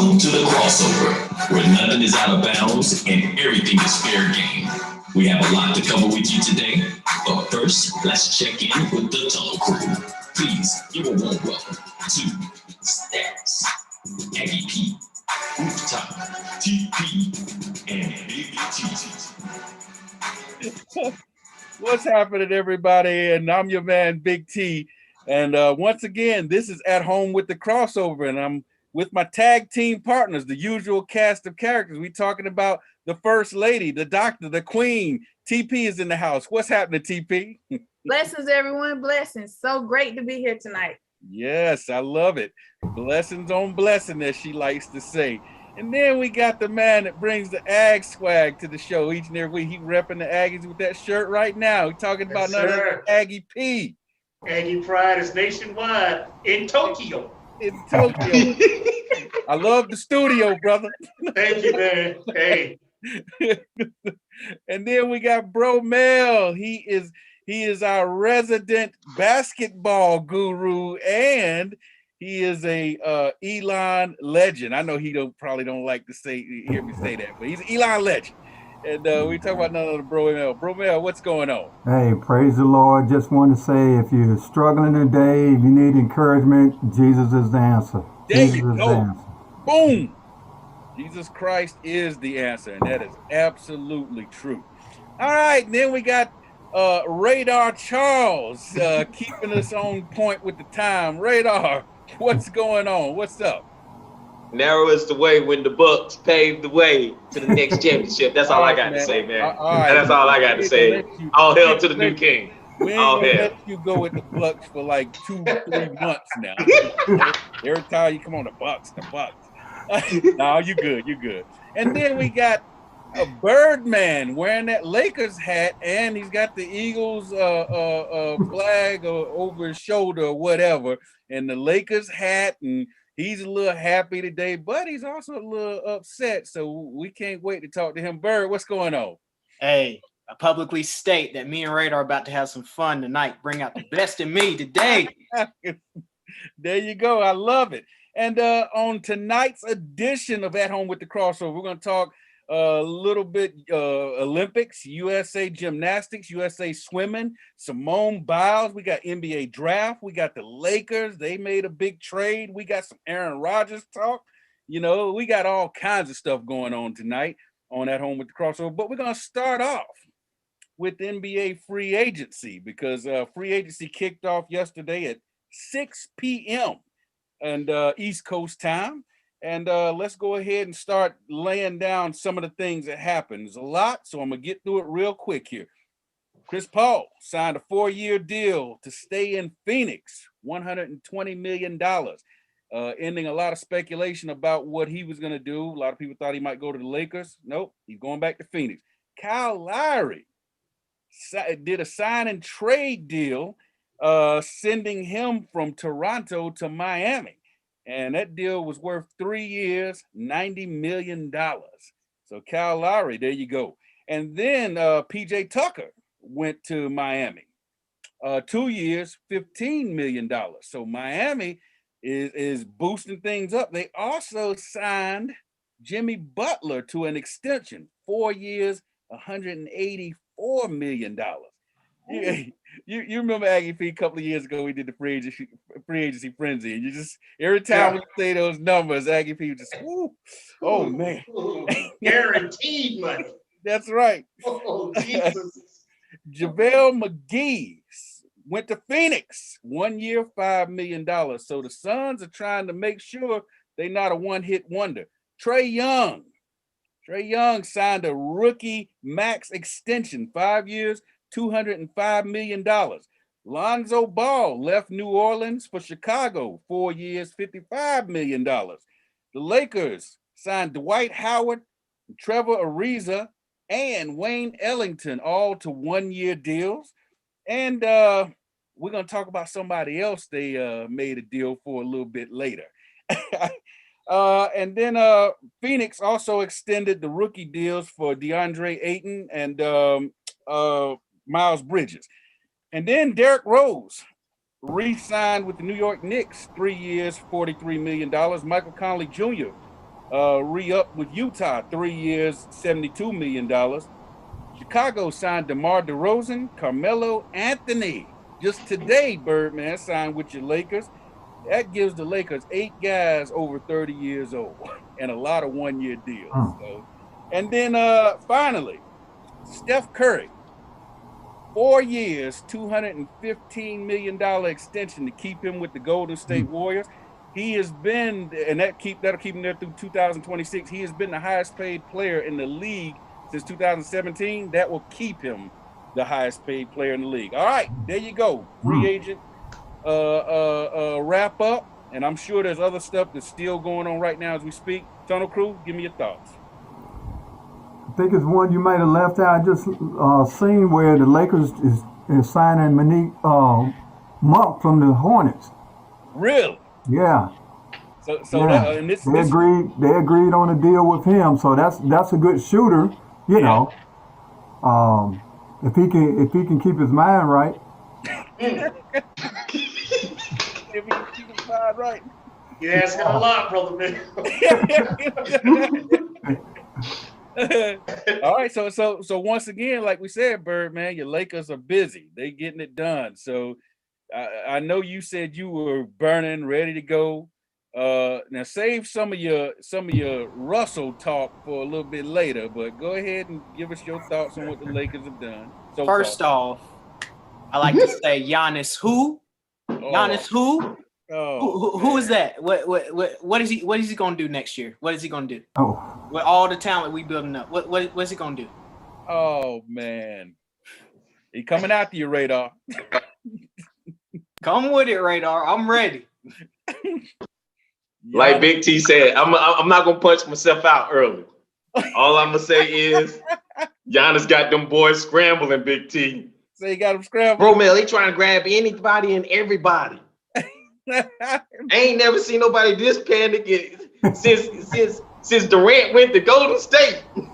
Welcome to the crossover, where nothing is out of bounds and everything is fair game. We have a lot to cover with you today, but first, let's check in with the Tunnel Crew. Please give a warm welcome to Stacks, Aggie P, Rooftop, TP, and Big T. What's happening, everybody? And I'm your man, Big T. And once again, this is At Home with the Crossover, and I'm with my tag team partners, the usual cast of characters. We talking about the First Lady, the Doctor, the Queen. TP is in the house. What's happening, TP? Blessings, everyone. Blessings. So great to be here tonight. Yes, I love it. Blessings on blessing, as she likes to say. And then we got the man that brings the Ag swag to the show each and every week. He repping the Aggies with that shirt right now. We're talking about another Aggie P. Aggie Pride is nationwide in Tokyo. In Tokyo. I love the studio, brother. Thank you, man. Hey. And then we got Bro Mel. He is our resident basketball guru, and he is a Elon legend. I know he probably don't like to hear me say that, but he's an Elon legend. And we talk about none of the Bro Mel. Bro Mel, what's going on? Hey, praise the Lord. Just want to say, if you're struggling today, if you need encouragement, Jesus is the answer. There you go. Boom. Jesus Christ is the answer, and that is absolutely true. All right, and then we got Radar Charles keeping us on point with the time. Radar, what's going on? What's up? Narrow is the way when the Bucks paved the way to the next championship. That's all I got to say, man. That's all I got to say. All hail to the new king. We ain't gonna let you go with the Bucks for like 2-3 months now. Every time you come on the Bucks. No, you good. And then we got a Birdman wearing that Lakers hat, and he's got the Eagles flag over his shoulder or whatever, and the Lakers hat, and he's a little happy today, but he's also a little upset, so we can't wait to talk to him. Bird, what's going on? Hey, I publicly state that me and Radar are about to have some fun tonight. Bring out the best in me today. There you go. I love it. And on tonight's edition of At Home with the Crossover, we're going to talk a little bit Olympics, USA gymnastics, USA swimming, Simone Biles. We got NBA draft. We got the Lakers. They made a big trade. We got some Aaron Rodgers talk. You know, we got all kinds of stuff going on tonight on At Home with the Crossover. But we're going to start off with NBA free agency, because free agency kicked off yesterday at 6 p.m. and East Coast time. And let's go ahead and start laying down some of the things that happened. There's a lot, so I'm going to get through it real quick here. Chris Paul signed a 4-year deal to stay in Phoenix, $120 million, ending a lot of speculation about what he was going to do. A lot of people thought he might go to the Lakers. Nope, he's going back to Phoenix. Kyle Lowry did a sign and trade deal, sending him from Toronto to Miami. And that deal was worth 3 years, $90 million. So Kyle Lowry, there you go. And then PJ Tucker went to Miami. 2 years, $15 million. So Miami is boosting things up. They also signed Jimmy Butler to an extension, 4 years, $184 million. You remember Aggie P a couple of years ago, we did the free agency frenzy, and you just every time we say those numbers, Aggie P was just oh man. Guaranteed money. That's right. Oh, Jesus. JaVale McGee went to Phoenix, 1 year, $5 million. So the Suns are trying to make sure they're not a one-hit wonder. Trae Young signed a rookie max extension, 5 years, $205 million. Lonzo Ball left New Orleans for Chicago, 4 years, $55 million. The Lakers signed Dwight Howard, Trevor Ariza, and Wayne Ellington, all to 1 year deals. And we're going to talk about somebody else they made a deal for a little bit later. And then Phoenix also extended the rookie deals for DeAndre Ayton and Miles Bridges. And then Derrick Rose re-signed with the New York Knicks, 3 years, $43 million. Michael Conley Jr. re-up with Utah, 3 years, $72 million. Chicago signed DeMar DeRozan, Carmelo Anthony. Just today, Birdman signed with your Lakers. That gives the Lakers 8 guys over 30 years old and a lot of one-year deals. So, and then finally, Steph Curry, 4 years, $215 million extension to keep him with the Golden State Warriors. He has been, and that'll keep him there through 2026. He has been the highest paid player in the league since 2017. That will keep him the highest paid player in the league. All right, there you go. Free agent wrap up. And I'm sure there's other stuff that's still going on right now as we speak. Tunnel Crew, give me your thoughts. I think it's one you might have left out. I just seen where the Lakers is signing Malik Monk from the Hornets. Really? Yeah. So yeah. And this they agreed on a deal with him. So that's a good shooter, you know. If he can keep his mind right. If he can keep his mind right. You're asking a lot, brother man. All right, so once again, like we said, Birdman, your Lakers are busy. They getting it done. So I know you said you were burning, ready to go. Now save some of your Russell talk for a little bit later, but go ahead and give us your thoughts on what the Lakers have done. So first off, I like to say Giannis who? Giannis who? Who is that? What is he gonna do next year? What is he gonna do? With all the talent we building up, what's he gonna do? Oh man, he coming after you, Radar. Come with it, Radar. I'm ready. Like Big T said, I'm not gonna punch myself out early. All I'm gonna say is Giannis got them boys scrambling, Big T. So you got them scrambling. Bro, man, they trying to grab anybody and everybody. I ain't never seen nobody this panic since Durant went to Golden State. They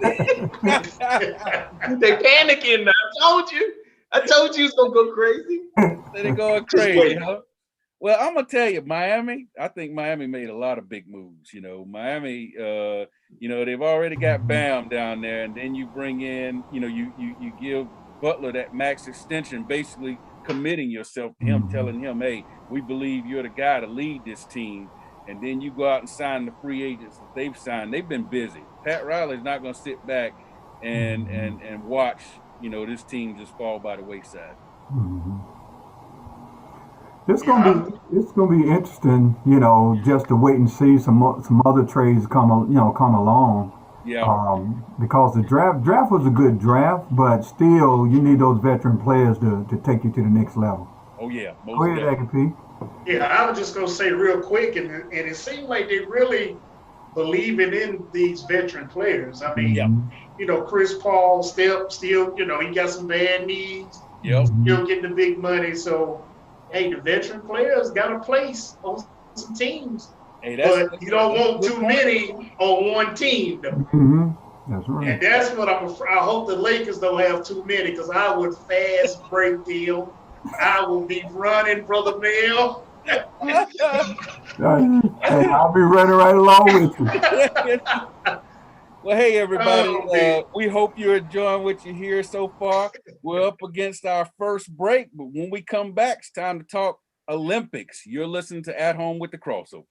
panicking. I told you it's gonna go crazy. They're going crazy, huh? Well, I'm gonna tell you, Miami. I think Miami made a lot of big moves. You know, Miami. They've already got Bam down there, and then you bring in, you give Butler that max extension, basically committing yourself to him, telling him, hey, we believe you're the guy to lead this team. And then you go out and sign the free agents that they've signed. They've been busy. Pat Riley's not going to sit back and watch, this team just fall by the wayside. It's gonna be interesting, just to wait and see some other trades come along. Yeah. Because the draft was a good draft, but still you need those veteran players to take you to the next level. Oh yeah. Go ahead, Agape. Yeah, I was just gonna say real quick, and it seemed like they really believing in these veteran players. I mean, Chris Paul still, he got some bad knees. Yep. Still getting the big money. So, hey, the veteran players got a place on some teams. Hey, but you don't want too many on one team, though. That's right. And that's what I hope the Lakers don't have too many, because I would fast break them. I will be running, Brother Mel. Hey, I'll be running right along with you. Well, hey, everybody. We hope you're enjoying what you hear so far. We're up against our first break, but when we come back, it's time to talk Olympics. You're listening to At Home with the Crossover.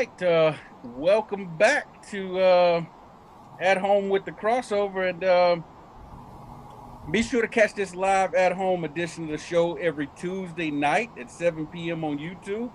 right. Welcome back to At Home with the Crossover. And be sure to catch this live at home edition of the show every Tuesday night at 7 p.m. on YouTube.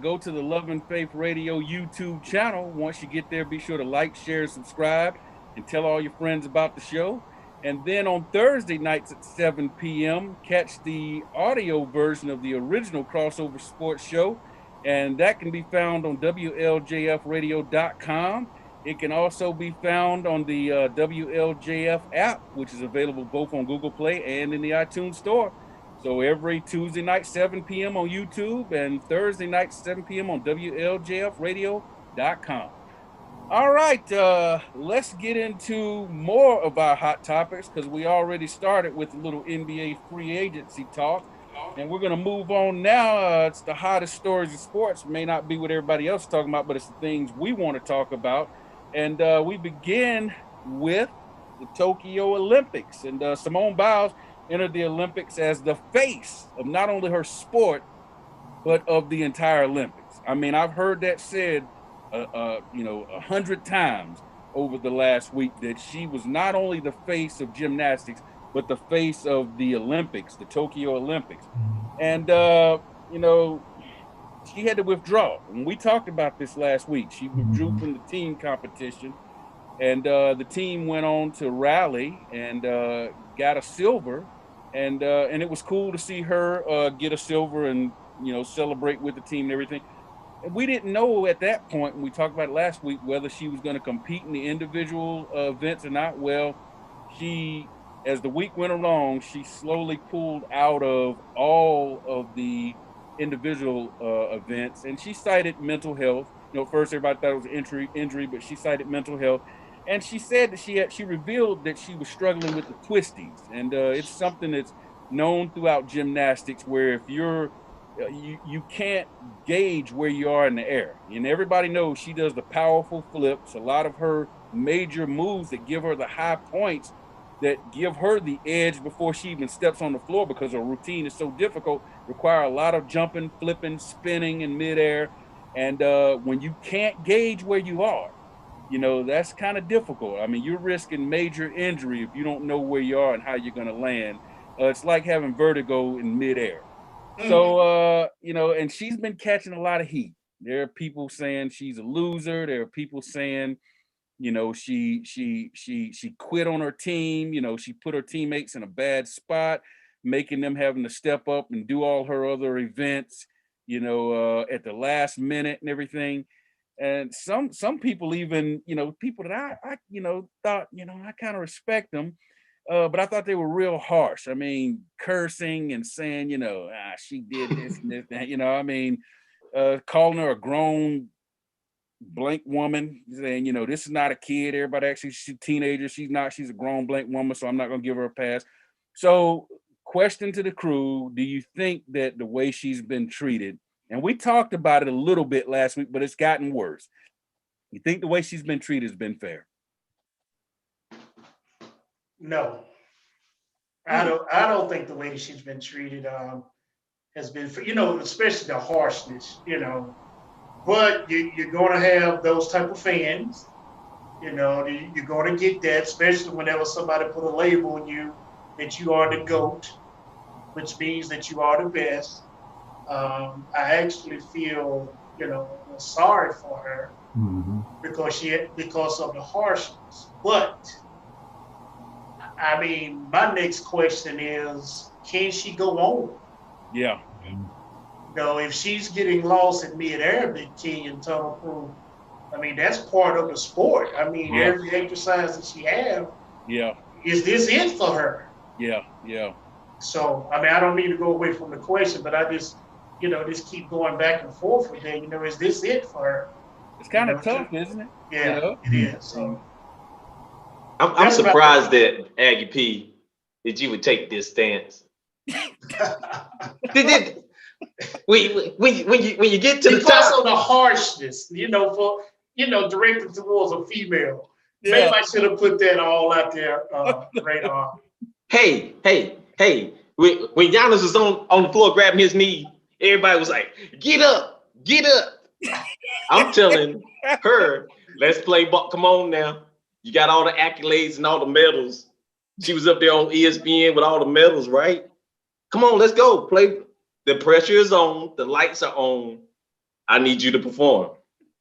Go to the Love and Faith Radio YouTube channel. Once you get there, be sure to like, share, subscribe, and tell all your friends about the show. And then on Thursday nights at 7 p.m., catch the audio version of the original Crossover Sports Show. And that can be found on WLJFradio.com. It can also be found on the WLJF app, which is available both on Google Play and in the iTunes Store. So every Tuesday night, 7 p.m. on YouTube, and Thursday night, 7 p.m. on WLJFradio.com. All right, let's get into more of our hot topics because we already started with a little NBA free agency talk. And we're going to move on now. It's the hottest stories of sports. May not be what everybody else is talking about, but it's the things we want to talk about. And we begin with the Tokyo Olympics. And Simone Biles entered the Olympics as the face of not only her sport, but of the entire Olympics. I mean, I've heard that said, 100 times over the last week that she was not only the face of gymnastics, but the face of the Olympics, the Tokyo Olympics. And, she had to withdraw. And we talked about this last week. She withdrew from the team competition. And the team went on to rally and got a silver. And it was cool to see her get a silver and, celebrate with the team and everything. And we didn't know at that point, when we talked about it last week, whether she was going to compete in the individual events or not. Well, as the week went along, she slowly pulled out of all of the individual events, and she cited mental health. First everybody thought it was injury, but she cited mental health, and she said that she revealed that she was struggling with the twisties, and it's something that's known throughout gymnastics where if you can't gauge where you are in the air, and everybody knows she does the powerful flips. A lot of her major moves that give her the high points that give her the edge before she even steps on the floor, because her routine is so difficult, require a lot of jumping, flipping, spinning in midair. And when you can't gauge where you are, that's kind of difficult. I mean, you're risking major injury if you don't know where you are and how you're going to land. It's like having vertigo in midair. So, and she's been catching a lot of heat. There are people saying she's a loser. There are people saying, she quit on her team. She put her teammates in a bad spot, making them having to step up and do all her other events, at the last minute and everything. And some people even, people that I thought, I kind of respect them, but I thought they were real harsh. I mean, cursing and saying, she did this and this, that, calling her a grown blank woman, saying, this is not a kid. Everybody actually, she's a teenager. She's a grown blank woman, so I'm not going to give her a pass. So question to the crew, do you think that the way she's been treated, and we talked about it a little bit last week, but it's gotten worse. You think the way she's been treated has been fair? No, I don't think the way she's been treated has been, especially the harshness, But you're going to have those type of fans, you're going to get that, especially whenever somebody put a label on you that you are the GOAT, which means that you are the best. I actually feel, sorry for her because of the harshness. But I mean, my next question is, can she go on? Yeah. If she's getting lost in midair, Big King and Tunnel Crew, I mean, that's part of the sport. I mean, every exercise that she have, is this it for her? Yeah. So, I mean, I don't need to go away from the question, but I just, just keep going back and forth with it. Is this it for her? It's kind of tough, isn't it? Yeah, it is. So, I'm surprised that Aggie P, that you would take this stance. When you get to the top, because of the harshness, directed towards a female. Yeah. Maybe I should have put that all out there, radar. Hey, when Giannis was on the floor grabbing his knee, everybody was like, get up. I'm telling her, let's play ball. Come on now. You got all the accolades and all the medals. She was up there on ESPN with all the medals, right? Come on, let's go. Play. The pressure is on. The lights are on. I need you to perform.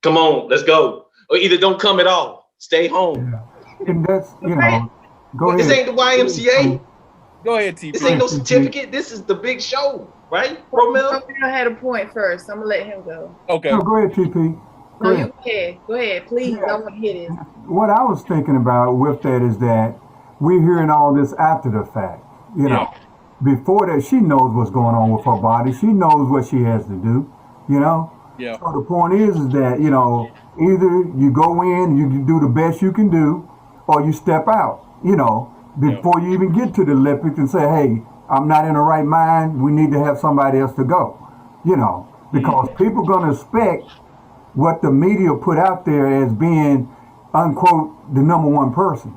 Come on, let's go. Or either don't come at all. Stay home. Yeah. And that's, go ahead. This ain't the YMCA. Go ahead, TP. This ain't no certificate. This is the big show, right? Romel had a point first. I'm gonna let him go. Okay. No, go ahead, TP. Go ahead. Go ahead, please. I want to hear this. What I was thinking about with that is that we're hearing all this after the fact. Before that, she knows what's going on with her body. She knows what she has to do. Yeah. So the point is that either you go in, you do the best you can do, or you step out. Before you even get to the Olympics and say, hey, I'm not in the right mind. We need to have somebody else to go. Because people gonna expect what the media put out there as being, unquote, the number one person.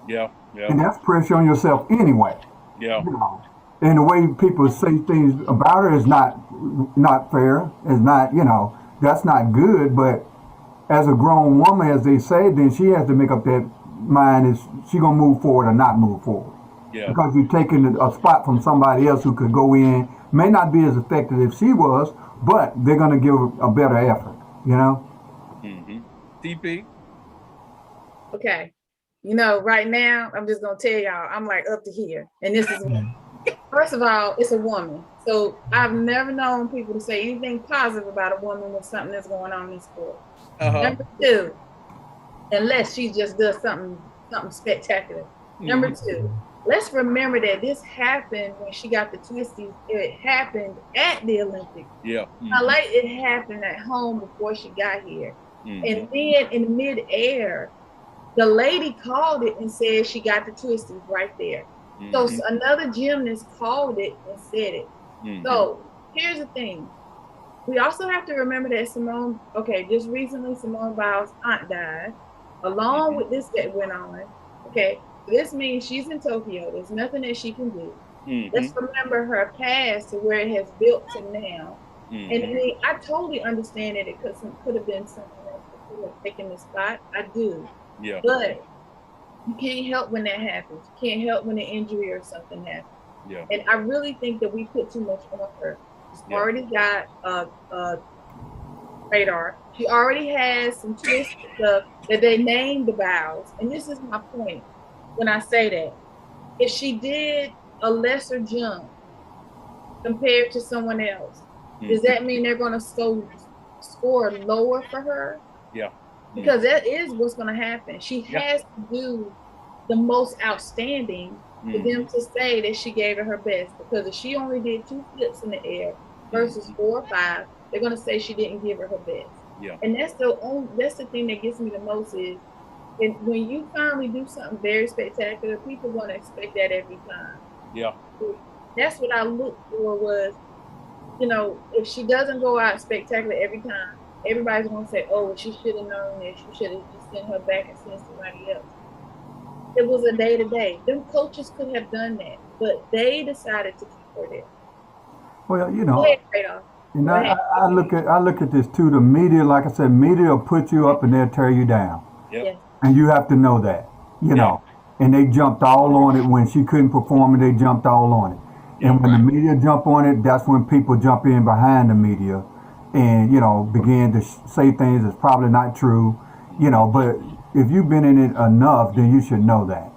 Yeah. And that's pressure on yourself anyway. Yeah. And the way people say things about her is not fair. It's not, that's not good. But as a grown woman, as they say, then she has to make up that mind, is she gonna move forward or not move forward? Yeah. Because you're taking a spot from somebody else who could go in, may not be as effective as she was, but they're gonna give a better effort. TP. Okay. Right now, I'm just gonna tell y'all, I'm like up to here, and this is me. First of all, it's a woman, so I've never known people to say anything positive about a woman with something that's going on in sport. Number two, unless she just does something spectacular. Number two, let's remember that this happened when she got the twisties. It happened at the Olympics. Yeah. Like it happened at home before she got here. And then in midair, the lady called it and said she got the twisties right there. So another gymnast called it and said it. So here's the thing. We also have to remember that just recently Simone Biles' aunt died, along with this that went on. Okay, this means she's in Tokyo. There's nothing that she can do. Let's remember her past to where it has built to now. And I totally understand that it could have been someone else that could have taken the spot. I do. Yeah. But you can't help when that happens. You can't help when an injury or something happens. Yeah. And I really think that we put too much on her. She's already got radar. She already has some twisted stuff that they named the Biles. And this is my point when I say that. If she did a lesser jump compared to someone else, does that mean they're going to score lower for her? Yeah. Because that is what's going to happen. She has to do the most outstanding for them to say that she gave it her best. Because if she only did 2 flips in the air versus 4 or 5, they're going to say she didn't give her best. Yeah. And that's the thing that gets me the most is when you finally do something very spectacular, people are going to expect that every time. Yeah. That's what I looked for was, if she doesn't go out spectacular every time, everybody's going to say, oh, she should have known this. You should have just sent her back and sent somebody else. It was a day-to-day. Them coaches could have done that, but they decided to keep her there. Well, Go ahead, Radolph. I look at this too. The media, like I said, media will put you up and they'll tear you down. Yep. And you have to know that, know. And they jumped all on it when she couldn't perform, and they jumped all on it. And when the media jump on it, that's when people jump in behind the media and, begin to say things that's probably not true, but if you've been in it enough, then you should know that,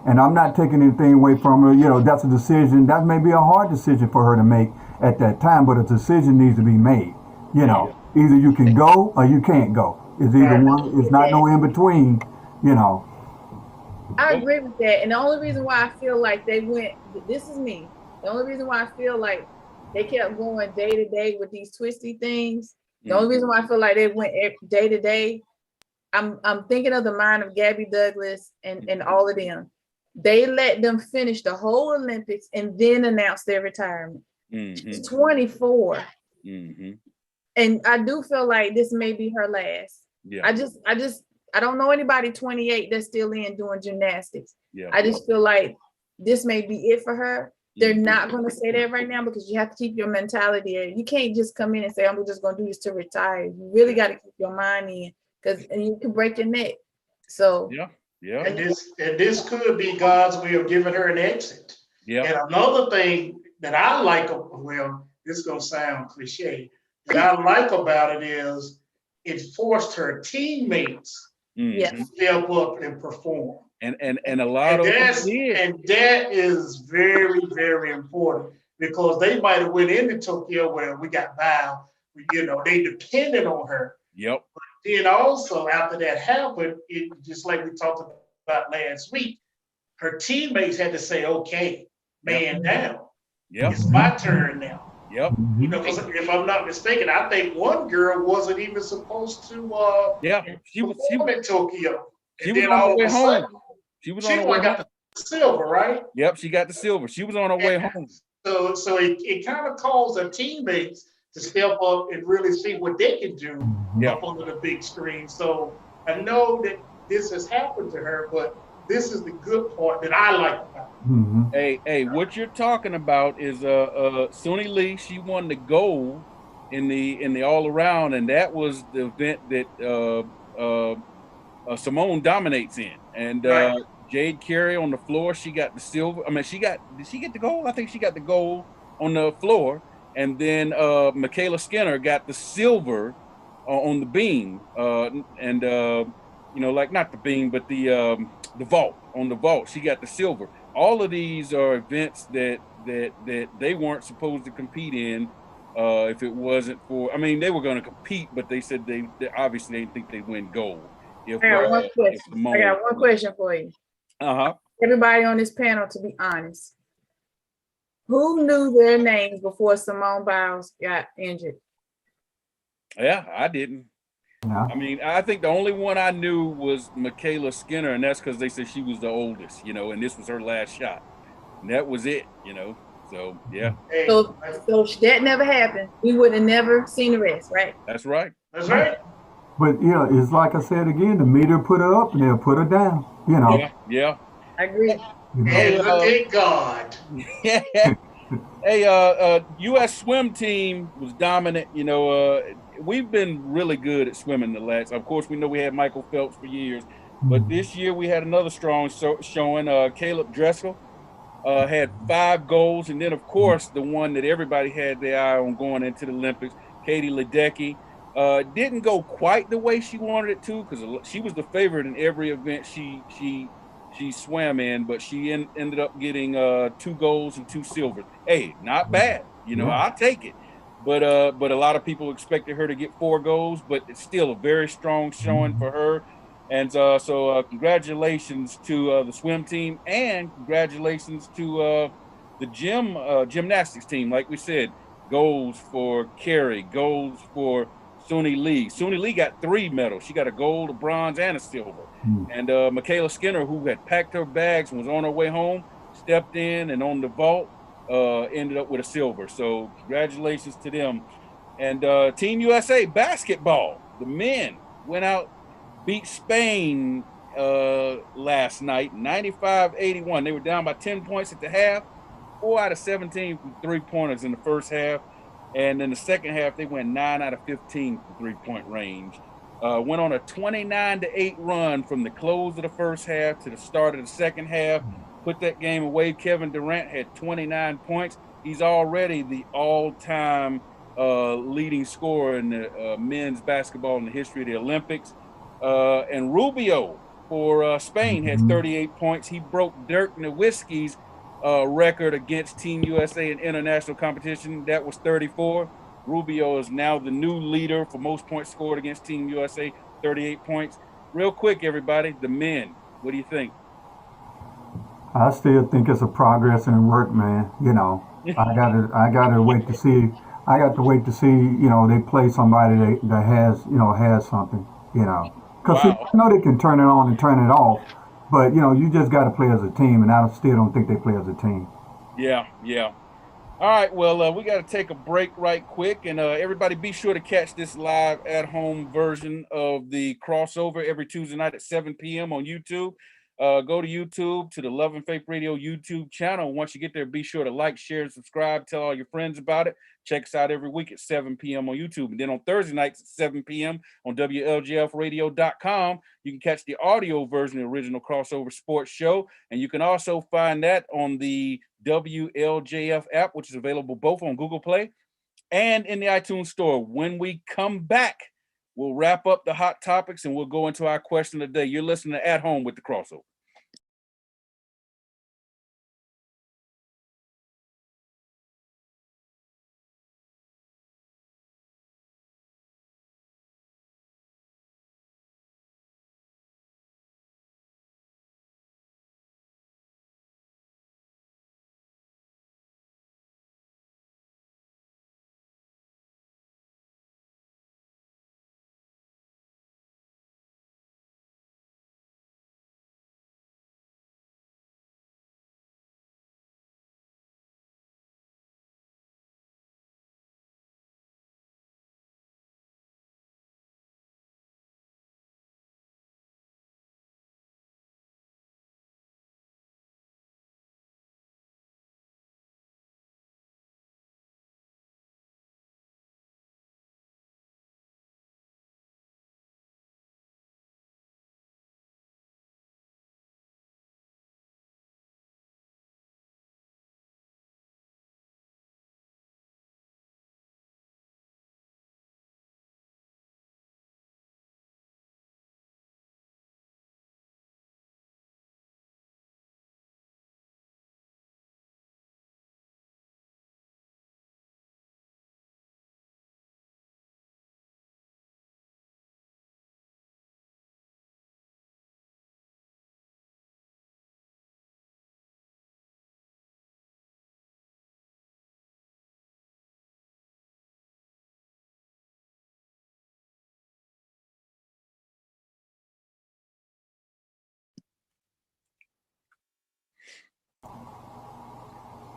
And I'm not taking anything away from her. That's a decision. That may be a hard decision for her to make at that time, but a decision needs to be made. Either you can go or you can't go. It's either one. It's not no in between. I agree with that. And the only reason why I feel like they went, this is me. The only reason why I feel like they kept going day to day with these twisty things. The only reason why I feel like they went day to day, I'm thinking of the mind of Gabby Douglas and all of them. They let them finish the whole Olympics and then announce their retirement. She's 24. And I do feel like this may be her last. Yeah. I don't know anybody 28 that's still in doing gymnastics. Yeah. I just feel like this may be it for her. They're not going to say that right now because you have to keep your mentality in. You can't just come in and say, I'm just going to do this to retire. You really got to keep your mind in because you can break your neck. So yeah. And this could be God's way of giving her an exit. Yeah. And another thing that I like, well, this is going to sound cliche, that I like about it is it forced her teammates to step up and perform. And a lot of them did. And that is very, very important because they might have went into Tokyo where we got Val, they depended on her. Yep. But then also after that happened, it just like we talked about last week, her teammates had to say, okay, man down. Yep. It's my turn now. Yep. Because if I'm not mistaken, I think one girl wasn't even supposed to she was in Tokyo. She was on her way home. She got the silver, right? Yep, she got the silver. She was on her way home. So it kind of calls her teammates to step up and really see what they can do up on the big screen. So I know that this has happened to her, but this is the good part that I like about it. Hey, what you're talking about is Suni Lee. She won the gold in the all around, and that was the event that Simone dominates in. And Jade Carey on the floor, she got the silver. I mean, did she get the gold? I think she got the gold on the floor. And then Michaela Skinner got the silver on the beam. Like not the beam, but the vault, on the vault. She got the silver. All of these are events that they weren't supposed to compete in if it wasn't for, I mean, they were going to compete, but they said they obviously didn't think they'd win gold. I got one question for you. Everybody on this panel, to be honest, who knew their names before Simone Biles got injured? Yeah, I didn't. Yeah. I mean, I think the only one I knew was Michaela Skinner, and that's because they said she was the oldest, and this was her last shot. And that was it, So, yeah. So that never happened. We would have never seen the rest, right? That's right. That's right. But it's like I said again, the meter put her up and they'll put her down, Yeah. I agree. And look at God. Hey, U.S. swim team was dominant. We've been really good at swimming the last. Of course, we know we had Michael Phelps for years, but this year we had another strong showing. Caleb Dressel had 5 golds, and then of course the one that everybody had their eye on going into the Olympics, Katie Ledecky. Didn't go quite the way she wanted it to because she was the favorite in every event she swam in, but she ended up getting 2 golds and 2 silvers. Hey, not bad. I'll take it. But a lot of people expected her to get 4 golds, but it's still a very strong showing for her. And so congratulations to the swim team and congratulations to the gymnastics team. Like we said, golds for Carey, golds for Suni Lee. Suni Lee got 3 medals. She got a gold, a bronze, and a silver. And Michaela Skinner, who had packed her bags and was on her way home, stepped in and on the vault, ended up with a silver. So congratulations to them. And Team USA basketball, the men went out, beat Spain last night, 95-81. They were down by 10 points at the half, 4 out of 17 from 3-pointers in the first half. And in the second half, they went 9 out of 15 from 3-point range. Went on a 29-8 run from the close of the first half to the start of the second half. Put that game away. Kevin Durant had 29 points. He's already the all-time leading scorer in the men's basketball in the history of the Olympics. And Rubio for Spain had 38 points. He broke Dirk Nowitzki's record against Team USA in international competition. That was 34. Rubio is now the new leader for most points scored against Team USA, 38 points. Real quick, everybody, the men, what do you think? I still think it's a progress in work, man. I gotta wait to see. I got to wait to see, they play somebody that has something, because I know they can turn it on and turn it off, but you just got to play as a team, and I still don't think they play as a team. Yeah. All right, well, we got to take a break right quick, and everybody be sure to catch this live at-home version of the crossover every Tuesday night at 7 p.m. on YouTube. Go to YouTube, to the Love and Faith Radio YouTube channel. Once you get there, be sure to like, share, and subscribe. Tell all your friends about it. Check us out every week at 7 p.m. on YouTube. And then on Thursday nights at 7 p.m. on WLJFradio.com, you can catch the audio version of the original Crossover Sports Show. And you can also find that on the WLJF app, which is available both on Google Play and in the iTunes Store. When we come back, we'll wrap up the hot topics and we'll go into our question of the day. You're listening to At Home with the Crossover.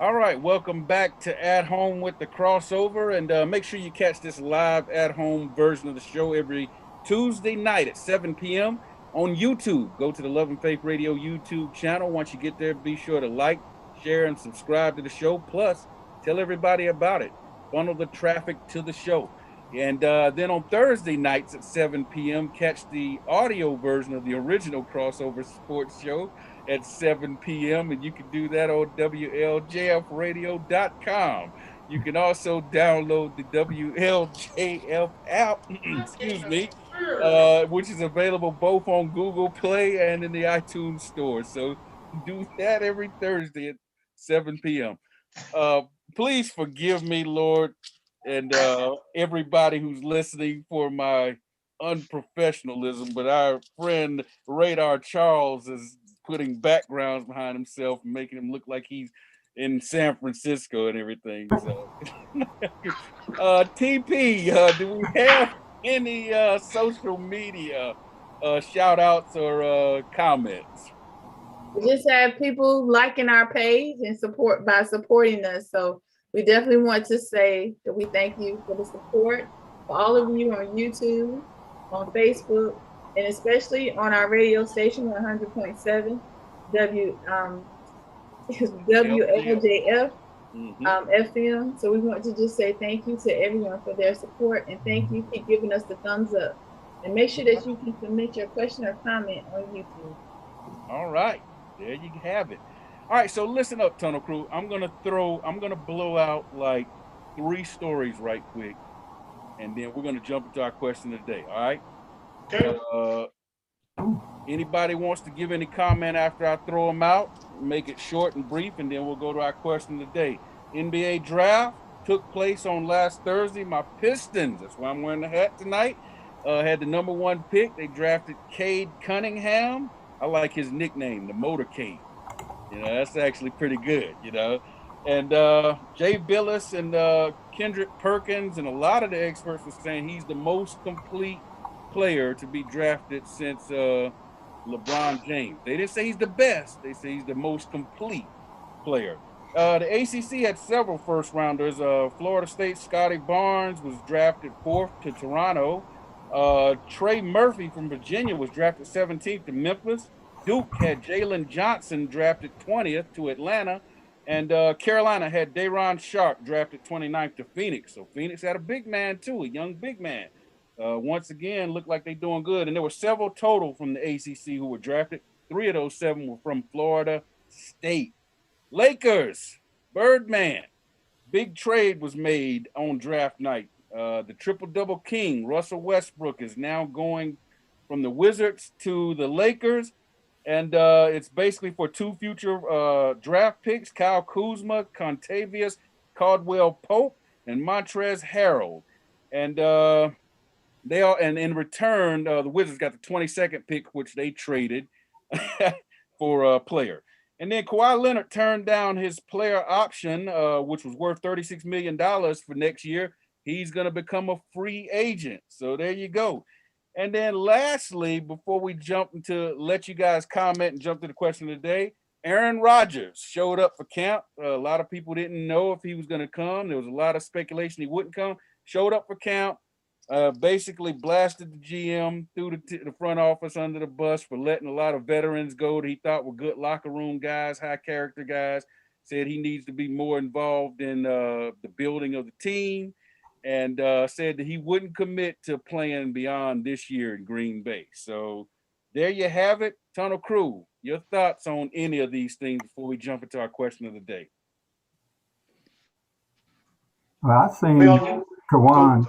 All right, welcome back to At Home with the Crossover, and make sure you catch this live at-home version of the show every Tuesday night at 7 p.m. on YouTube. Go to the Love and Faith Radio YouTube channel. Once you get there, be sure to like, share, and subscribe to the show. Plus, tell everybody about it. Funnel the traffic to the show. And then on Thursday nights at 7 p.m., catch the audio version of the original Crossover Sports Show at 7 p.m. and you can do that on WLJFradio.com. You can also download the WLJF app, excuse me, which is available both on Google Play and in the iTunes Store. So do that every Thursday at 7 p.m. Please forgive me, Lord, and everybody who's listening for my unprofessionalism, but our friend Radar Charles is putting backgrounds behind himself and making him look like he's in San Francisco and everything. So, TP, do we have any social media shout outs or comments? We just have people liking our page and supporting us. So we definitely want to say that we thank you for the support, for all of you on YouTube, on Facebook, and especially on our radio station 100.7 WLJF FM. So we want to just say thank you to everyone for their support, and thank you. Keep giving us the thumbs up, and make sure that you can submit your question or comment on YouTube. All right, there you have it. All right, so listen up, Tunnel Crew. I'm gonna blow out like 3 stories right quick, and then we're gonna jump into our question of the day. All right. Anybody wants to give any comment after I throw them out? Make it short and brief, and then we'll go to our question of the day. NBA draft took place on last Thursday. My Pistons, that's why I'm wearing the hat tonight, had the #1 pick. They drafted Cade Cunningham. I like his nickname, the Motorcade. You know, that's actually pretty good, you know. And Jay Billis and Kendrick Perkins and a lot of the experts were saying he's the most complete player to be drafted since LeBron James. They didn't say he's the best. They say he's the most complete player. The ACC had several first rounders. Florida State Scotty Barnes was drafted 4th to Toronto. Trey Murphy from Virginia was drafted 17th to Memphis. Duke had Jalen Johnson drafted 20th to Atlanta, and Carolina had Day'Ron Sharpe drafted 29th to Phoenix. So Phoenix had a big man too, a young big man. Once again, looked like they're doing good. And there were several total from the ACC who were drafted. 3 of those 7 were from Florida State. Lakers, Birdman. Big trade was made on draft night. The triple-double king, Russell Westbrook, is now going from the Wizards to the Lakers. And it's basically for 2 future draft picks, Kyle Kuzma, Contavious Caldwell-Pope, and Montrezl Harrell. And and in return, the Wizards got the 22nd pick, which they traded for a player. And then Kawhi Leonard turned down his player option, which was worth $36 million for next year. He's going to become a free agent. So there you go. And then lastly, before we jump into let you guys comment and jump to the question of the day, Aaron Rodgers showed up for camp. A lot of people didn't know if he was going to come. There was a lot of speculation he wouldn't come. Showed up for camp, basically blasted the GM, threw the front office under the bus for letting a lot of veterans go that he thought were good locker room guys, high character guys. Said he needs to be more involved in the building of the team. And said that he wouldn't commit to playing beyond this year in Green Bay. So there you have it. Tunnel Crew, your thoughts on any of these things before we jump into our question of the day? Well, I seen Kawhi.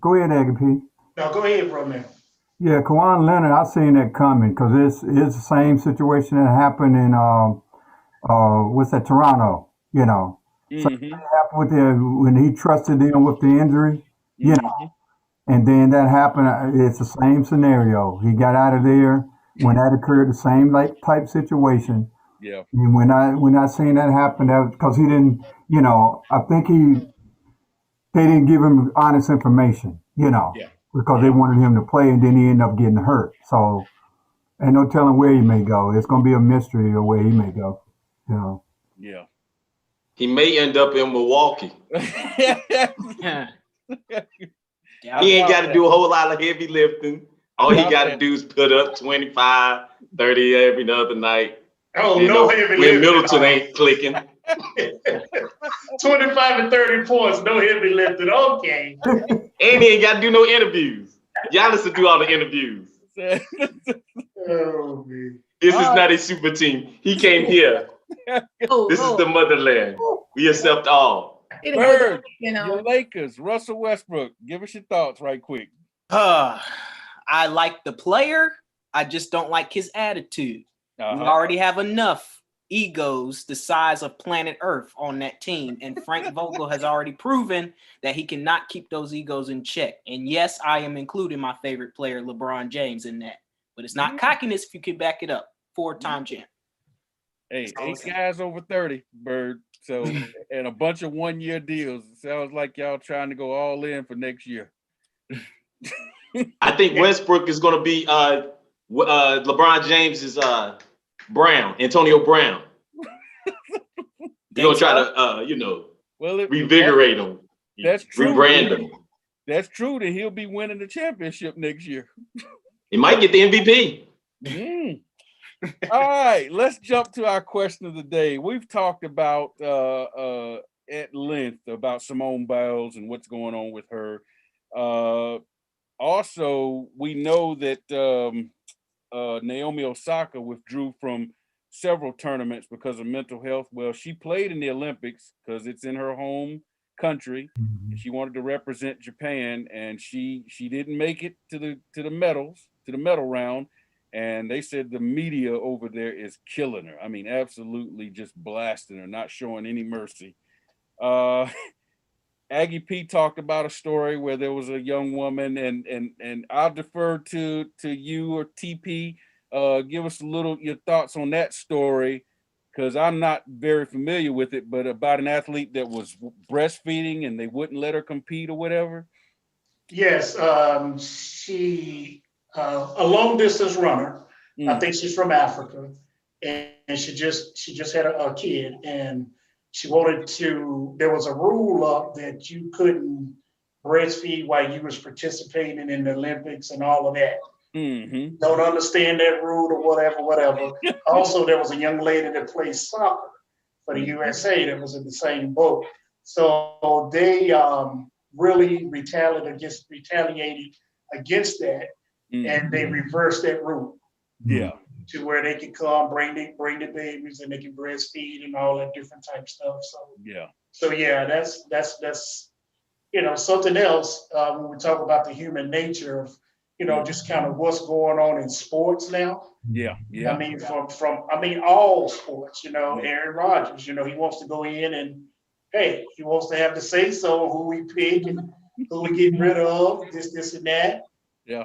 Go ahead, Agape. No, go ahead, bro, man. Yeah, Kawhi Leonard, I seen that coming because it's the same situation that happened in Toronto, you know. So what happened with when he trusted them with the injury, you know, and then that happened. It's the same scenario. He got out of there when that occurred. The same type situation. Yeah. And when I seen that happen, that because he didn't, you know, I think they didn't give him honest information, you know, because they wanted him to play, and then he ended up getting hurt. So ain't no telling where he may go. It's gonna be a mystery of where he may go, you know. Yeah. He may end up in Milwaukee. He ain't got to do a whole lot of heavy lifting. All he got to do is put up 25, 30 every other night. Oh, no heavy lifting. Middleton ain't clicking. 25 and 30 points, no heavy lifting. Okay. And he ain't got to do no interviews. Giannis will do all the interviews. Oh, man. This is not a super team. He came here. This is the motherland. We accept all. Bird, your Lakers, Russell Westbrook. Give us your thoughts right quick. I like the player. I just don't like his attitude. We already have enough egos the size of planet Earth on that team. And Frank Vogel has already proven that he cannot keep those egos in check. And yes, I am including my favorite player, LeBron James, in that. But it's not cockiness if you can back it up. 4-time champ. Hey, 8 guys over 30, Bird. So, and a bunch of 1-year deals. It sounds like y'all trying to go all in for next year. I think Westbrook is going to be LeBron James's Antonio Brown. You're going to try to, revigorate him. That's true. Rebrand him. That's true that he'll be winning the championship next year. He might get the MVP. All right, let's jump to our question of the day. We've talked about at length about Simone Biles and what's going on with her. Also, we know that Naomi Osaka withdrew from several tournaments because of mental health. Well, she played in the Olympics because it's in her home country. And she wanted to represent Japan, and she didn't make it to the medal round. And they said the media over there is killing her. I mean, absolutely just blasting her, not showing any mercy. Aggie P talked about a story where there was a young woman, and I'll defer to you or TP. Give us your thoughts on that story, because I'm not very familiar with it, but about an athlete that was breastfeeding and they wouldn't let her compete or whatever. Yes, she a long distance runner. I think she's from Africa, and she just had a kid, and she wanted to. There was a rule up that you couldn't breastfeed while you was participating in the Olympics and all of that. don't understand that rule or whatever. Also, there was a young lady that played soccer for the USA that was in the same boat. So they really retaliated against that, and they reversed that rule. Yeah. To where they can come, bring the babies, and they can breastfeed and all that different type stuff. So that's something else when we talk about the human nature of just kind of what's going on in sports now. Yeah. I mean, from all sports. Aaron Rodgers. He wants to go in and he wants to have the say so who we pick and who we get rid of. This and that. Yeah.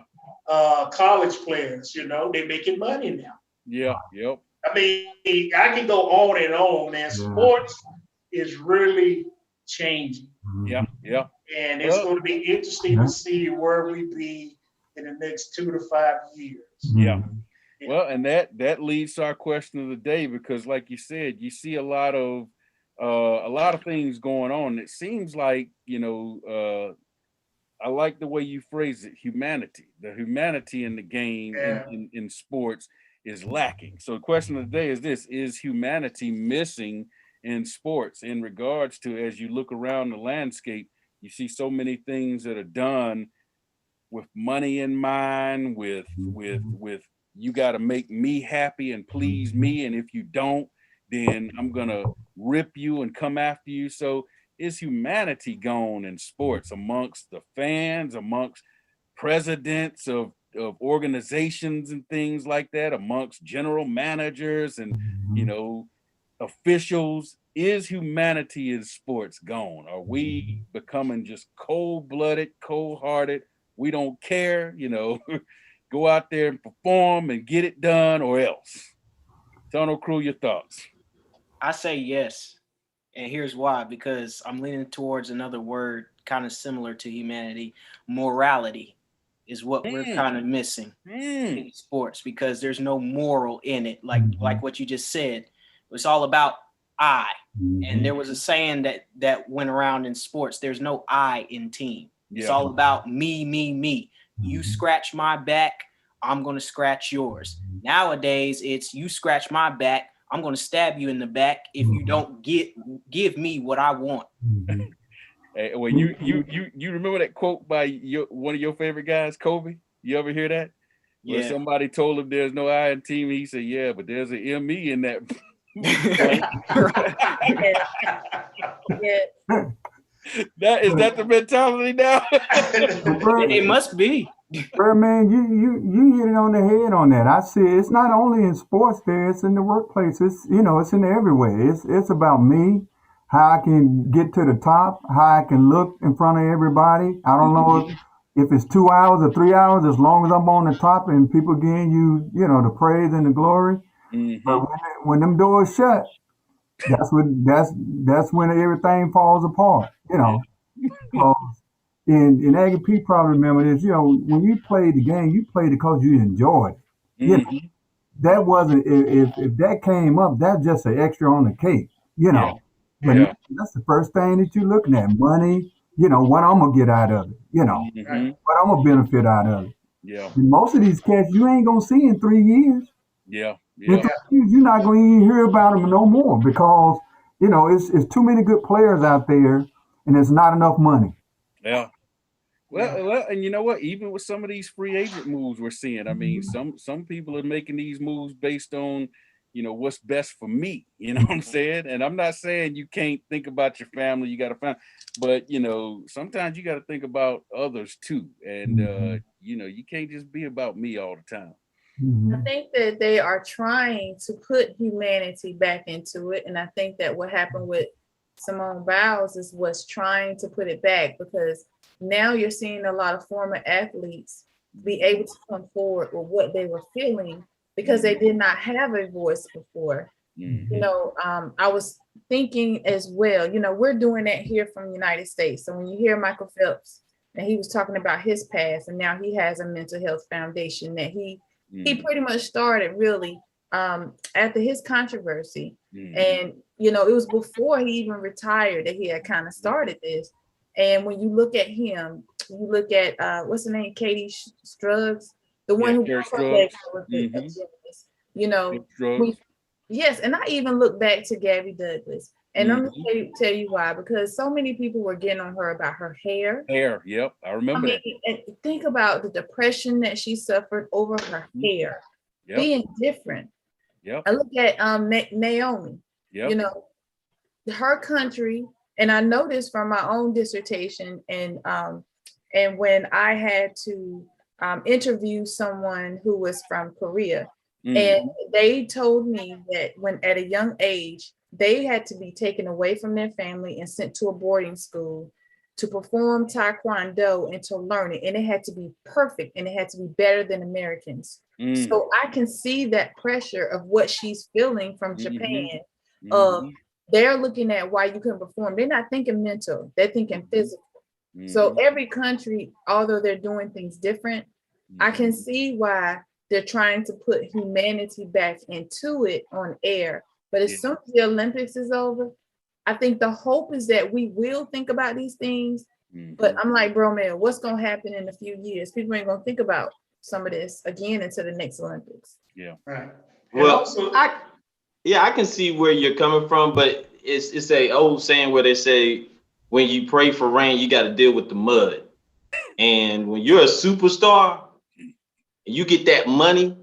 College players, they're making money now. Yeah. Yep. I mean, I can go on and on, man. Sports is really changing. Yeah. Yeah. And it's going to be interesting to see where we be in the next 2 to 5 years. Yeah. Well, and that leads to our question of the day, because like you said, you see a lot of things going on. It seems like, I like the way you phrase it, humanity. The humanity in the game in sports is lacking. So the question of the day is this: is humanity missing in sports in regards to, as you look around the landscape, you see so many things that are done with money in mind, with you got to make me happy and please me, and if you don't, then I'm gonna rip you and come after you. So is humanity gone in sports amongst the fans, amongst presidents of organizations and things like that, amongst general managers and officials? Is humanity in sports gone? Are we becoming just cold-blooded, cold-hearted? We don't care, go out there and perform and get it done, or else? Tunnel Crew, your thoughts? I say yes. And here's why: because I'm leaning towards another word kind of similar to humanity. Morality is what we're kind of missing in sports, because there's no moral in it. Like what you just said, it's all about I. And there was a saying that went around in sports: there's no I in team. It's all about me. You scratch my back, I'm going to scratch yours. Nowadays, it's you scratch my back, I'm going to stab you in the back if you don't give me what I want. Hey, well, you remember that quote by one of your favorite guys, Kobe? You ever hear that? Yeah. Where somebody told him there's no I in team. He said, "Yeah, but there's an ME in that." Is that the mentality now? It must be. Man, you hit it on the head on that. I see it's not only in sports there, it's in the workplace. It's it's in everywhere. It's about me, how I can get to the top, how I can look in front of everybody. I don't know if it's 2 hours or 3 hours, as long as I'm on the top and people giving you, the praise and the glory. But when them doors shut, that's when everything falls apart. And Aggie P probably remember this. When you played the game, you played it because you enjoyed it. That wasn't if that came up, that's just an extra on the cake. But that's the first thing that you're looking at: money. What I'm gonna get out of it. What I'm gonna benefit out of it. Yeah. And most of these cats you ain't gonna see in 3 years. Yeah. In 3 years, you're not gonna even hear about them no more, because it's too many good players out there, and there's not enough money. Yeah. Well, and you know what? Even with some of these free agent moves we're seeing, I mean, some people are making these moves based on, what's best for me. You know what I'm saying? And I'm not saying you can't think about your family. You got to find, but sometimes you got to think about others too. And you can't just be about me all the time. I think that they are trying to put humanity back into it, and I think that what happened with Simone Biles is what's trying to put it back, because now you're seeing a lot of former athletes be able to come forward with what they were feeling, because they did not have a voice before. I was thinking as well, we're doing that here from the United States. So when you hear Michael Phelps, and he was talking about his past, and now he has a mental health foundation that he pretty much started really after his controversy. And, it was before he even retired that he had kind of started this. And when you look at him, you look at, what's her name? Katie Struggs, the one who Derek broke her leg Scruggs. was a gymnast. You know, Scruggs. yes, and I even look back to Gabby Douglas. And I'm gonna tell you why, because so many people were getting on her about her hair. Hair, yep, I remember that. And think about the depression that she suffered over her hair, being different. Yep. I look at Naomi. Yep. You know, her country, and I know this from my own dissertation, and when I had to interview someone who was from Korea, and they told me that when at a young age, they had to be taken away from their family and sent to a boarding school to perform Taekwondo and to learn it. And it had to be perfect and it had to be better than Americans. So I can see that pressure of what she's feeling from Japan. They're looking at why you couldn't perform. They're not thinking mental, they're thinking physical. So every country, although they're doing things different, I can see why they're trying to put humanity back into it on air. But as soon as the Olympics is over, I think the hope is that we will think about these things. But I'm like, bro, man, what's going to happen in a few years? People ain't going to think about some of this again until the next Olympics. Yeah. Right. Well, I can see where you're coming from, but it's a old saying where they say, when you pray for rain, you got to deal with the mud. And when you're a superstar, and you get that money,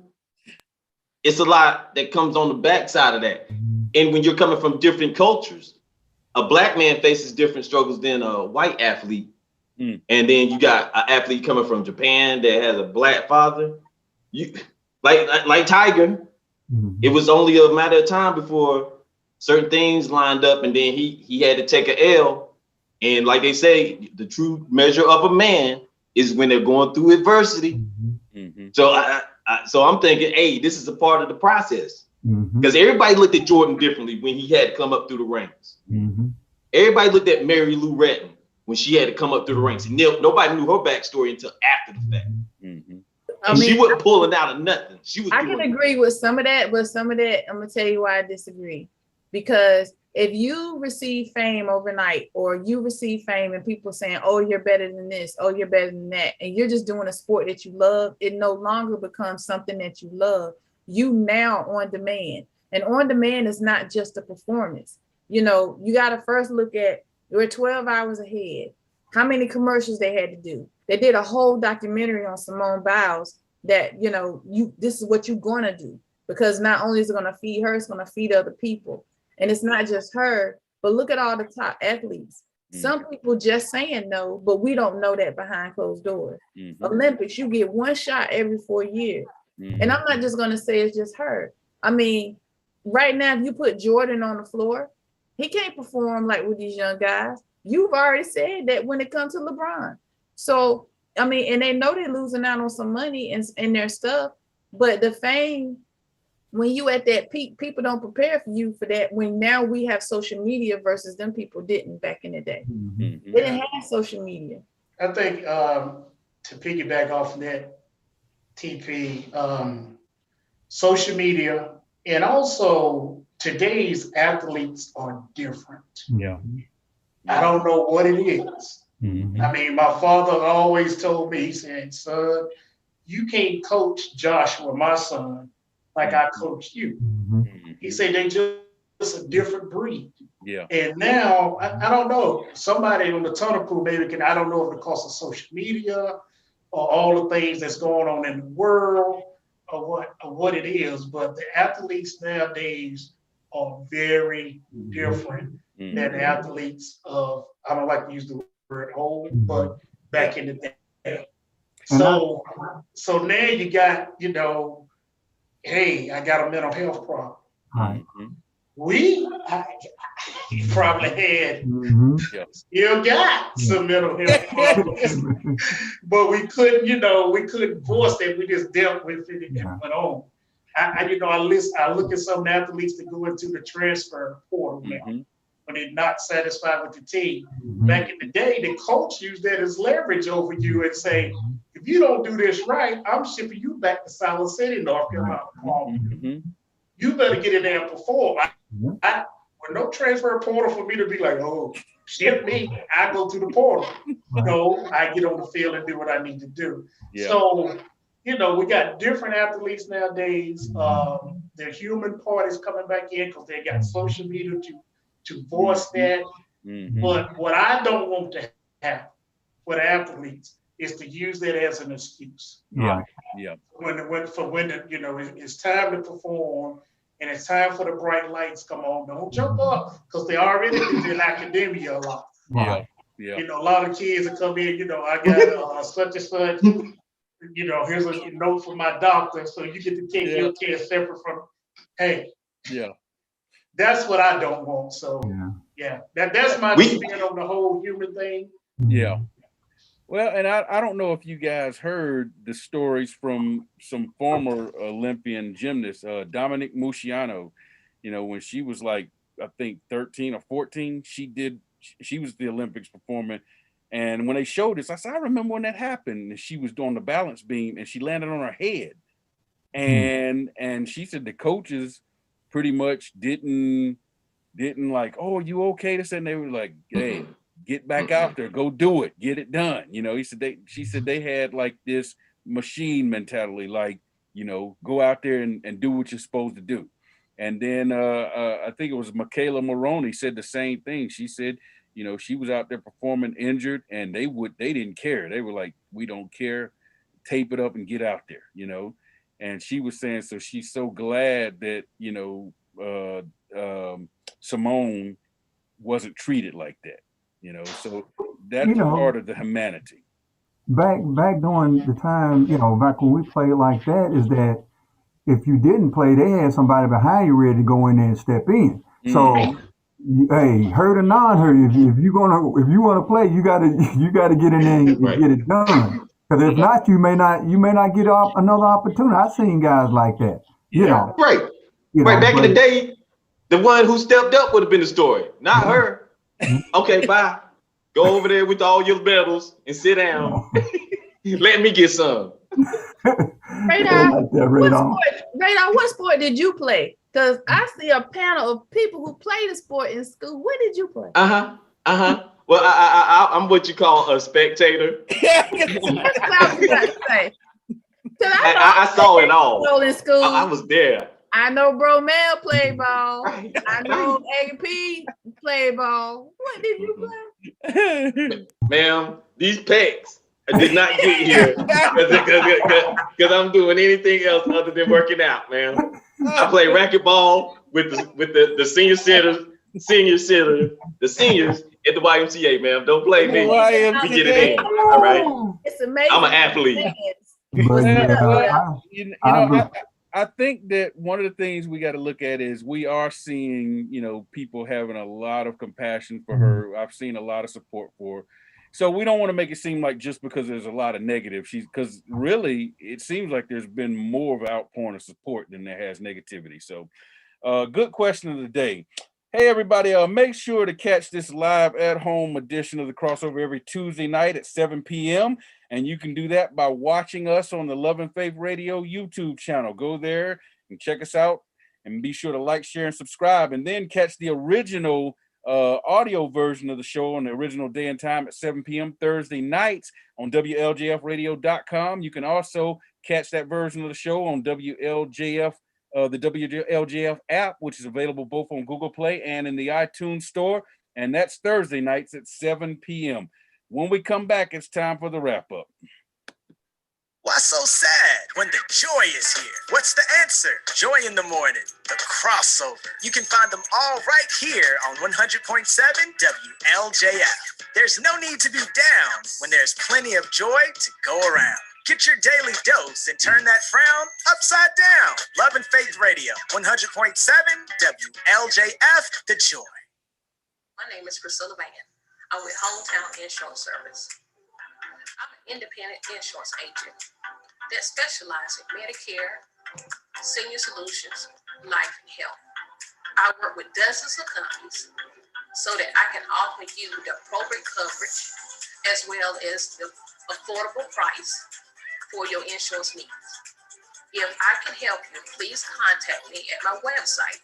it's a lot that comes on the backside of that. And when you're coming from different cultures, a black man faces different struggles than a white athlete. And then you got an athlete coming from Japan that has a black father. You like Tiger, it was only a matter of time before certain things lined up, and then he had to take an L. And like they say, the true measure of a man is when they're going through adversity. So I'm thinking, hey, this is a part of the process. Because everybody looked at Jordan differently when he had to come up through the ranks. Everybody looked at Mary Lou Retton when she had to come up through the ranks. And nobody knew her backstory until after the fact. And she wasn't pulling out of nothing. I can agree with some of that, but some of that, I'm going to tell you why I disagree. Because if you receive fame overnight, or you receive fame and people saying, oh, you're better than this, oh, you're better than that, and you're just doing a sport that you love, it no longer becomes something that you love. You now on demand. And on demand is not just a performance. You know, you got to first look at, we're 12 hours ahead. How many commercials they had to do? They did a whole documentary on Simone Biles that, you know, this is what you're going to do. Because not only is it going to feed her, it's going to feed other people. And it's not just her, but look at all the top athletes. Some people just saying no, but we don't know that behind closed doors. Olympics, you get one shot every 4 years. And I'm not just going to say it's just her. I mean, right now, if you put Jordan on the floor, he can't perform like with these young guys. You've already said that when it comes to LeBron. So, I mean, and they know they're losing out on some money in their stuff, but the fame, when you at that peak, people don't prepare for you for that. When now we have social media versus them people didn't back in the day. They didn't have social media. I think to piggyback off that, TP, social media, and also today's athletes are different. I don't know what it is. I mean, my father always told me, he said, son, you can't coach Joshua, my son, like I coached you. He said they just a different breed. And now, I don't know, somebody on the tunnel crew maybe can, I don't know if because of social media or all the things that's going on in the world or what it is, but the athletes nowadays are very different than the athletes of, I don't like to use the word old, but back in the day. So now you got, you know, hey, I got a mental health problem. We probably had, still got some mental health problems, but we couldn't, you know, we couldn't voice that. We just dealt with it and went on. I look at some athletes that go into the transfer portal now when they're not satisfied with the team. Back in the day, the coach used that as leverage over you and say, if you don't do this right, I'm shipping you back to Silent City, North Carolina. You better get in there and perform. With no transfer portal for me to be like, oh, ship me, I go to the portal. No, I get on the field and do what I need to do. So, you know, we got different athletes nowadays. The human part is coming back in because they got social media to voice that. But what I don't want to happen for the athletes is to use that as an excuse. Yeah. When you know, it's time to perform and it's time for the bright lights come on. Don't jump up because they already do in academia a lot. Yeah. You know, a lot of kids that come in, you know, I got such and such, you know, here's a note from my doctor. So you get to take your test separate from, hey. Yeah. That's what I don't want. So that's my spin on the whole human thing. Yeah. Well, and I don't know if you guys heard the stories from some former Olympian gymnasts, Dominique Moceanu. You know, when she was like, I think 13 or 14, she was the Olympics performing. And when they showed this, I said, I remember when that happened. And she was doing the balance beam and she landed on her head. And she said the coaches pretty much didn't like, oh, you okay? And they were like, hey, get back out there, go do it, get it done. You know, she said they had like this machine mentality, like, you know, go out there and do what you're supposed to do. And then I think it was Michaela Maroney said the same thing. She said, you know, she was out there performing injured and they didn't care. They were like, we don't care, tape it up and get out there, you know. And she was saying, so she's so glad that, you know, Simone wasn't treated like that, you know. So that's part of the humanity. Back during the time, you know, back when we played like that, is that if you didn't play, they had somebody behind you ready to go in there and step in. So, hey, hurt or non-hurt, if you want to play, you gotta get in there and get it done. Because if not, you may not get another opportunity. I've seen guys like that. You know, right. Back in the day, the one who stepped up would have been the story, not her. Okay, bye. Go over there with all your medals and sit down. Let me get some. Radar, what sport did you play? Because I see a panel of people who play the sport in school. What did you play? Well, I'm what you call a spectator. That's what I was about to say. I saw it all. In school. I was there. I know Bro Mel played ball. I know AP played ball. What did you play? Ma'am, these pecs did not get here because I'm doing anything else other than working out, man. I play racquetball with the senior sitters, the seniors at the YMCA, man. Don't play me. We get it in. All right. It's amazing. I'm an athlete. I think that one of the things we got to look at is we are seeing, you know, people having a lot of compassion for her. I've seen a lot of support for her. So we don't want to make it seem like just because there's a lot of negative, because really it seems like there's been more of an outpouring of support than there has negativity. So good question of the day. Hey, everybody, make sure to catch this live at home edition of the Crossover every Tuesday night at 7 p.m. And you can do that by watching us on the Love and Faith Radio YouTube channel. Go there and check us out and be sure to like, share, and subscribe. And then catch the original audio version of the show on the original day and time at 7 p.m. Thursday nights on WLJFradio.com. You can also catch that version of the show on WLJF, the WLJF app, which is available both on Google Play and in the iTunes store. And that's Thursday nights at 7 p.m. When we come back, it's time for the wrap up. Why so sad when the joy is here? What's the answer? Joy in the morning, the crossover. You can find them all right here on 100.7 WLJF. There's no need to be down when there's plenty of joy to go around. Get your daily dose and turn that frown upside down. Love and Faith Radio, 100.7 WLJF, the joy. My name is Priscilla Van. I'm with Hometown Insurance Service. I'm an independent insurance agent that specializes in Medicare, senior solutions, life, and health. I work with dozens of companies so that I can offer you the appropriate coverage as well as the affordable price for your insurance needs. If I can help you, please contact me at my website,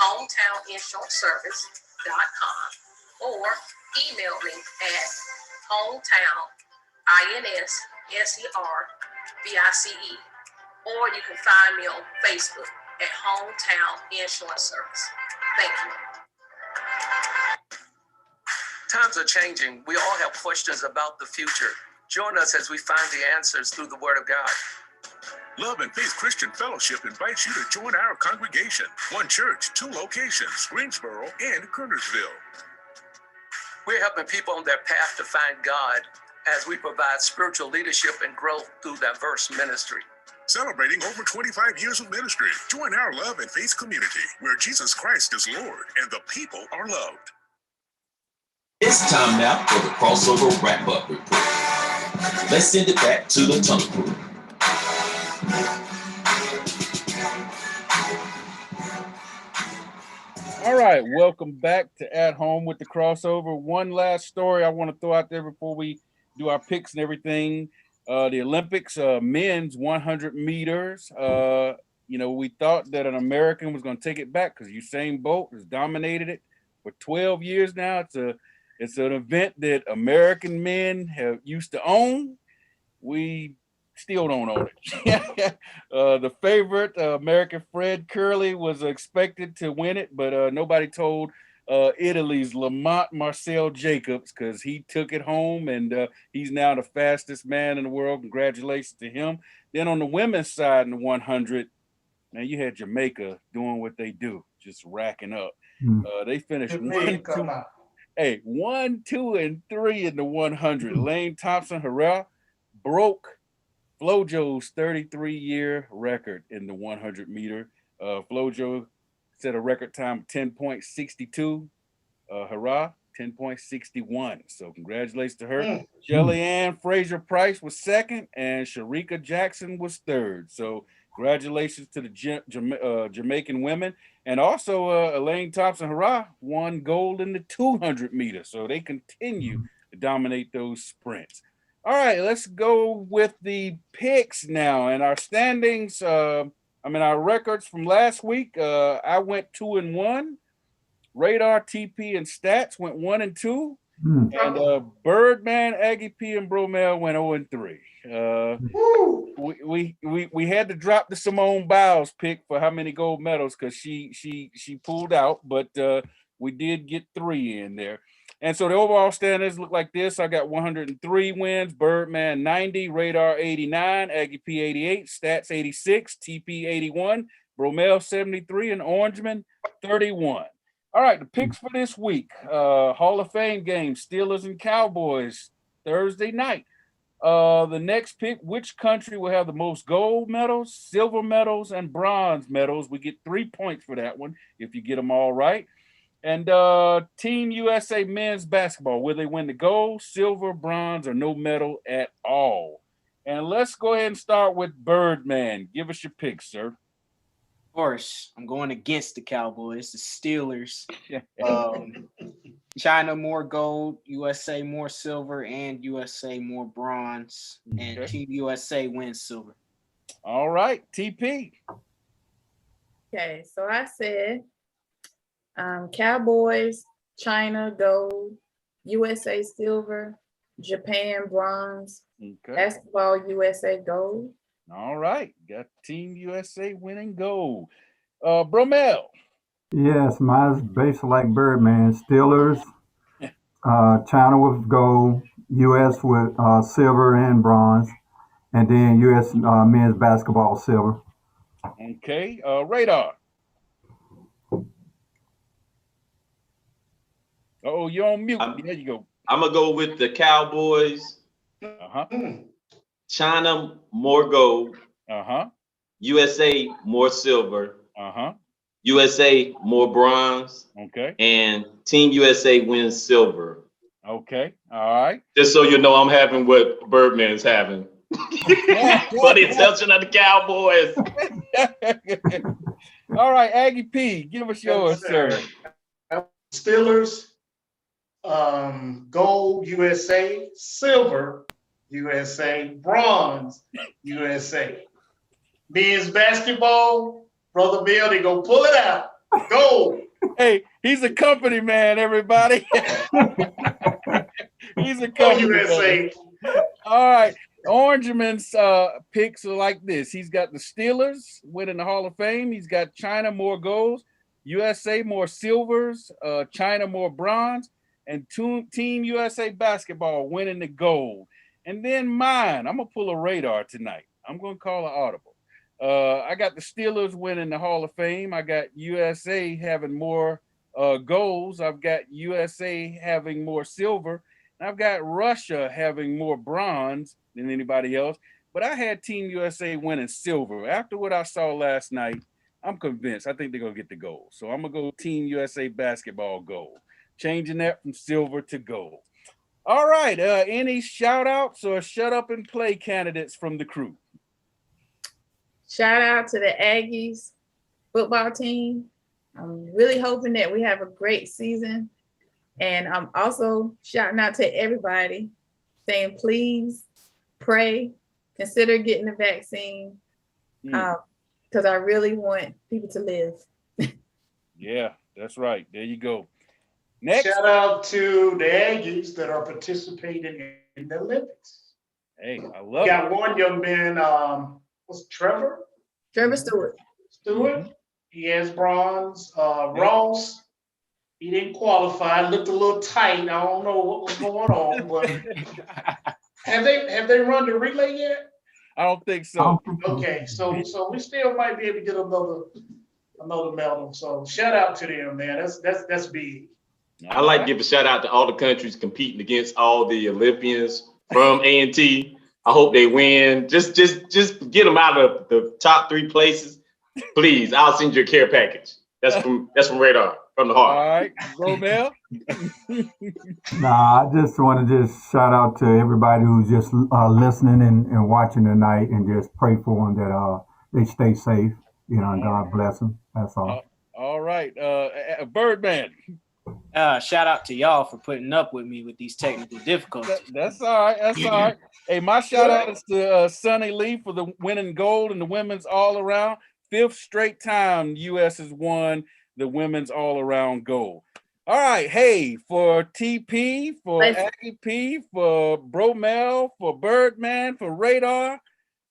hometowninsuranceservice.com, or email me at hometowninservice VICE. Or you can find me on Facebook at Hometown Insurance Service. Thank you. Times are changing. We all have questions about the future. Join us as we find the answers through the Word of God. Love and Faith Christian Fellowship invites you to join our congregation. One church, 2 locations, Greensboro and Kernersville. We're helping people on their path to find God as we provide spiritual leadership and growth through diverse ministry. Celebrating over 25 years of ministry. Join our Love and Faith community where Jesus Christ is Lord and the people are loved. It's time now for the crossover wrap-up report. Let's send it back to the Tunnel Crew. All right, welcome back to At Home with the Crossover. One last story I want to throw out there before we do our picks and everything. The Olympics, men's 100 meters. We thought that an American was going to take it back because Usain Bolt has dominated it for 12 years now. It's an event that American men have used to own. We still don't own it. The favorite, American Fred Curley, was expected to win it, but nobody told Italy's Lamont Marcel Jacobs because he took it home, and he's now the fastest man in the world. Congratulations to him. Then on the women's side in the 100, man, you had Jamaica doing what they do, just racking up. They finished 1, 2, and 3 in the 100. Lane Thompson-Herrera broke Flojo's 33-year record in the 100 meter. Flojo set a record time of 10.62. Herrera, 10.61. So congratulations to her. Shelly-Ann Fraser-Price was second, and Sharika Jackson was third. So congratulations to the Jamaican women. And also Elaine Thompson-Herrera won gold in the 200 meters. So they continue to dominate those sprints. All right, let's go with the picks now. And our standings, our records from last week, I went 2-1. Radar, TP, and Stats went 1-2. And Birdman, Aggie P, and Bromel went 0-3. We had to drop the Simone Biles pick for how many gold medals because she pulled out, but we did get 3 in there. And so the overall standings look like this. I got 103 wins, Birdman 90, Radar 89, Aggie P 88, Stats 86, TP 81, Bromel 73, and Orangeman 31. All right, the picks for this week. Hall of Fame game, Steelers and Cowboys, Thursday night. The next pick, which country will have the most gold medals, silver medals, and bronze medals? We get 3 points for that one if you get them all right. And Team USA men's basketball, will they win the gold, silver, bronze, or no medal at all? And let's go ahead and start with Birdman. Give us your picks, sir. Of course, I'm going against the Cowboys, the Steelers. China more gold, USA more silver, and USA more bronze. And Team USA wins silver. All right, TP. Okay, so I said Cowboys, China gold, USA silver, Japan bronze, basketball USA gold. All right, got Team USA winning gold. Bromel. Yes, mine's basically like Birdman. Steelers, China with gold, US with silver and bronze, and then US men's basketball silver. Okay, Radar. Oh, you're on mute. There you go. I'm gonna go with the Cowboys. China more gold. USA more silver. USA more bronze. Okay. And Team USA wins silver. Okay. All right. Just so you know, I'm having what Birdman's having. For the exception of the Cowboys. All right, Aggie P, give us yours, sir. Steelers, gold USA, silver USA, bronze USA. Men's basketball, Brother Bill, they go pull it out. Gold. Hey, he's a company man, everybody. He's a company USA. Man. All right. Orangeman's picks are like this. He's got the Steelers winning the Hall of Fame. He's got China more golds, USA more silvers, China more bronze, and Team USA basketball winning the gold. And then mine, I'm going to pull a radar tonight. I'm going to call an audible. I got the Steelers winning the Hall of Fame. I got USA having more golds. I've got USA having more silver. And I've got Russia having more bronze than anybody else. But I had Team USA winning silver. After what I saw last night, I'm convinced. I think they're going to get the gold. So I'm going to go Team USA basketball gold. Changing that from silver to gold. All right. Any shout outs or shut up and play candidates from the crew? Shout out to the Aggies football team. I'm really hoping that we have a great season. And I'm also shouting out to everybody saying, please pray, consider getting the vaccine. Because I really want people to live. Yeah, that's right. There you go. Next. Shout out to the Aggies that are participating in the Olympics. Hey, I love it. Got one young man, what's Trevor? Trevor Stewart. Mm-hmm. He has bronze. Ross, he didn't qualify. Looked a little tight. I don't know what was going on, but have they run the relay yet? I don't think so. Okay, so we still might be able to get another medal. So shout out to them, man. That's big. I like to give a shout out to all the countries competing against all the Olympians from A&T. I hope they win. Just get them out of the top 3 places, please. I'll send you a care package. That's from Radar, from the heart. All right, Romel. Nah, I just want to shout out to everybody who's just listening and watching tonight, and just pray for them that they stay safe. And God bless them. That's all. All right, Birdman. Shout out to y'all for putting up with me with these technical difficulties. That's all right. That's all right. Hey, my shout out is to Sunny Lee for the winning gold in the women's all around. 5th straight time U.S. has won the women's all around gold. All right. Hey, for TP, for Aggie P, for Bromel, for Birdman, for Radar,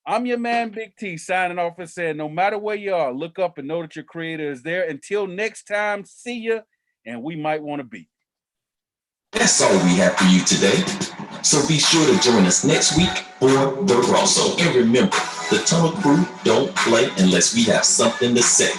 I'm your man, Big T, signing off and saying, no matter where you are, look up and know that your creator is there. Until next time, see ya. And we might want to be. That's all we have for you today. So be sure to join us next week for the crossover. And remember, the Tunnel Crew don't play unless we have something to say.